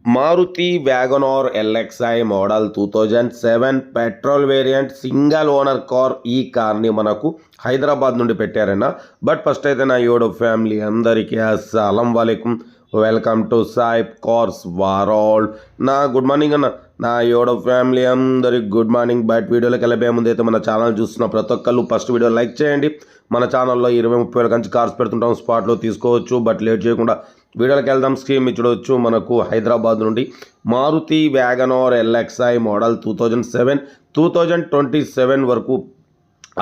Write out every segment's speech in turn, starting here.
Maruti WagonR LXI model 2007 petrol variant single owner car. ఈ కార్ని మనకు హైదరాబాద్ నుండి పెట్టారన్న. బట్ ఫస్ట్ అయితే నా యూట్యూబ్ ఫ్యామిలీ అందరికీ అస్సలం వాలేకుమ్, వెల్కమ్ టు సాయిబ్ కార్స్ వరల్డ్. నా గుడ్ మార్నింగ్ అన్న. నా యూట్యూబ్ ఫ్యామిలీ అందరికి గుడ్ మార్నింగ్. బట్ వీడియోలోకి వెళ్ళబోయే ముందు అయితే మన ఛానల్ చూస్తున్న ప్రతి ఒక్కళ్ళు ఫస్ట్ వీడియో లైక్ చేయండి. మన ఛానల్లో 20-30 వేల కంచి కార్స్ పెడుతుంటాం, స్పాట్లో తీసుకోవచ్చు. బట్ లేట్ చేయకుండా వీడియోకి వెళ్దాం. స్క్రీన్ చూడవచ్చు, మనకు హైదరాబాద్ నుండి మారుతి వ్యాగనార్ ఎల్ఎక్స్ఐ మోడల్ 2027 వరకు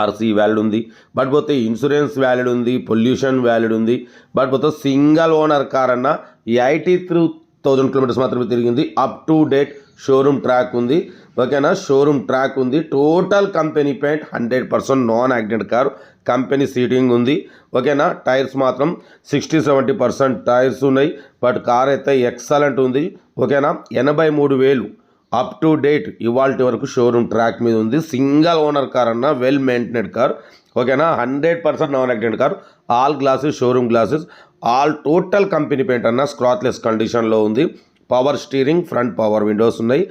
ఆర్సీ వ్యాలిడ్ ఉంది. బట్ పోతే ఇన్సూరెన్స్ వ్యాలిడ్ ఉంది, పొల్యూషన్ వ్యాలిడ్ ఉంది. బట్ పోతే సింగల్ ఓనర్ కార్ అన్న 83,000 కిలోమీటర్స్ మాత్రమే తిరిగింది. Up to date showroom track ఉంది. ఓకేనా, షోరూమ్ ట్రాక్ ఉంది. Total company paint 100% non accident car. Company seating ఉంది. ఓకేనా, టైర్స్ మాత్రం 60-70% టైర్స్ ఉన్నాయి. బట్ కార్ అయితే ఎక్సలెంట్ ఉంది. ఓకేనా, 83,000 అప్ టు డేట్ ఇవాళ వరకు షోరూమ్ ట్రాక్ మీద ఉంది. సింగల్ ఓనర్ కార్ అన్న, వెల్ మెయింటెనెడ్ కార్. ఓకేనా, 100% non accident car. All glasses showroom glasses, all total company paint అన్న స్క్రాచ్లెస్ కండిషన్లో ఉంది. Power steering, front power windows ఉన్నాయి.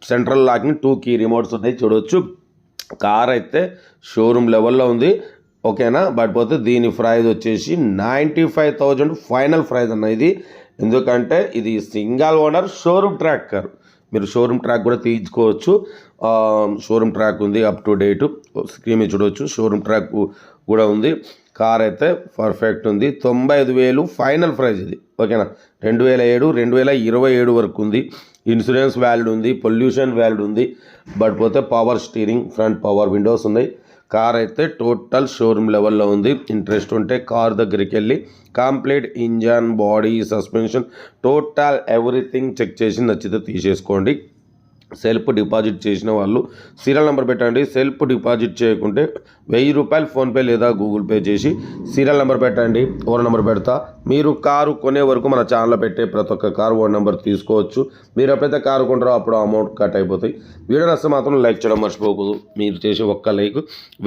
సెంట్రల్ లాకింగ్, 2 కీ రిమోట్స్ ఉన్నాయి. చూడవచ్చు, కార్ అయితే షోరూమ్ లెవెల్లో ఉంది. ఓకేనా, బట్ పోతే దీని ప్రైస్ వచ్చేసి 95,000 ఫైనల్ ప్రైస్ అన్న ఇది. ఎందుకంటే ఇది single owner showroom track car. మీరు షోరూమ్ ట్రాక్ కూడా తీయించుకోవచ్చు. షోరూమ్ ట్రాక్ ఉంది, అప్ టు డేట్. స్క్రీన్ మీద చూడవచ్చు, షోరూమ్ ట్రాక్ కూడా ఉంది. కార్ అయితే పర్ఫెక్ట్ ఉంది. 95,000 ఫైనల్ ప్రైస్ ఇది. ఓకేనా, 2027 వరకు ఉంది. ఇన్సూరెన్స్ వ్యాలిడ్ ఉంది, పొల్యూషన్ వ్యాలిడ్ ఉంది. బట్ పోతే power steering, front power windows ఉన్నాయి. కార్ అయితే టోటల్ షోరూమ్ లెవెల్లో ఉంది. ఇంట్రెస్ట్ ఉంటే కార్ దగ్గరికి వెళ్ళి complete engine, body, suspension, total everything check చేసి నచ్చితే తీసేసుకోండి. సెల్ఫ్ డిపాజిట్ చేసిన వాళ్ళు సీరియల్ నెంబర్ పెట్టండి. సెల్ఫ్ డిపాజిట్ చేయకుంటే 1000 రూపాయలు ఫోన్పే లేదా గూగుల్ పే చేసి సీరియల్ నెంబర్ పెట్టండి. ఓన్ నెంబర్ పెడతా. మీరు కారు కొనే వరకు మన ఛానల్లో పెట్టే ప్రతి ఒక్క కారు ఓన్ నెంబర్ తీసుకోవచ్చు. మీరు ఎప్పుడైతే కారు కొంటారో అప్పుడు అమౌంట్ కట్ అయిపోతాయి. వీడియో నచ్చితే మాత్రం లైక్ చేయడం మర్చిపోకూడదు. మీరు చేసే ఒక్క లైక్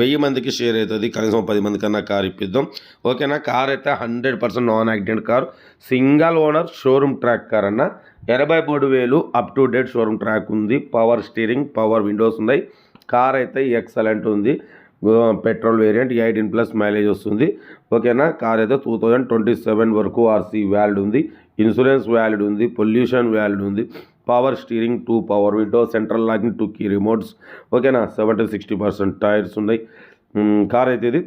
1000 మందికి షేర్ అవుతుంది. కనీసం 10 మంది కన్నా కారు ఇప్పిద్దాం. ఓకేనా, కార్ అయితే 100% non accident car, single owner showroom track car అన్న. 83,000 up to date showroom track ఉంది. పవర్ స్టీరింగ్, పవర్ విండోస్ ఉన్నాయి. కార్ అయితే ఎక్సలెంట్ ఉంది. పెట్రోల్ వేరియంట్, 18+ మైలేజ్ వస్తుంది. ఓకేనా, కార్ అయితే 2027 వరకు ఆర్సీ వ్యాలిడ్ ఉంది. ఇన్సూరెన్స్ వ్యాలిడ్ ఉంది, పొల్యూషన్ వ్యాలిడ్ ఉంది. Power steering, 2 power window, central locking, 2 key remotes. ఓకేనా, 70-60% టైర్స్ ఉన్నాయి. కార్ అయితే ఇది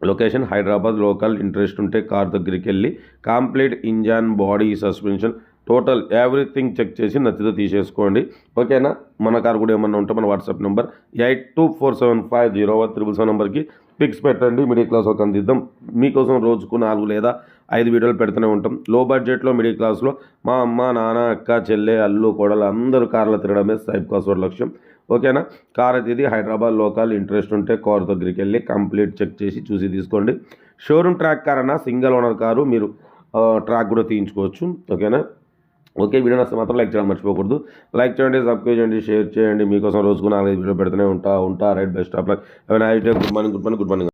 లొకేషన్ హైదరాబాద్ లోకల్. ఇంట్రెస్ట్ ఉంటే కార్ దగ్గరికి వెళ్ళి complete engine, body, suspension, total everything check చేసి నచ్చితే తీసేసుకోండి. ఓకేనా, మన కార్ కూడా ఏమన్నా ఉంటే మన వాట్సాప్ నెంబర్ 8247501777 నెంబర్కి పిక్స్ పెట్టండి. మిడిల్ క్లాస్ ఒక అందిద్దాం. మీకోసం రోజుకు 4 లేదా 5 వీడియోలు పెడుతూనే ఉంటాం. లో బడ్జెట్లో, మిడిల్ క్లాస్లో మా అమ్మ, నాన్న, అక్క, చెల్లె, అల్లు, కోడలు అందరూ కార్లో తిరగడమే సాయిబ్ కార్స్ లక్ష్యం. ఓకేనా, కార్ అయితే ఇది హైదరాబాద్ లోకల్. ఇంట్రెస్ట్ ఉంటే కార్ దగ్గరికి వెళ్ళి కంప్లీట్ చెక్ చేసి చూసి తీసుకోండి. షోరూమ్ ట్రాక్ కార్ అన్న, సింగల్ ఓనర్ కారు. మీరు ట్రాక్ కూడా తీయించుకోవచ్చు. ఓకేనా, ఓకే. వీడియో నచ్చితే మాత్రం లైక్ చేయడం మర్చిపోకూడదు. లైక్ చేయండి, సబ్స్క్రైబ్ చేయండి, షేర్ చేయండి. మీకోసం రోజుకు 4-5 వీడియో పెడుతూనే ఉంటా. Right, best of luck. Good morning.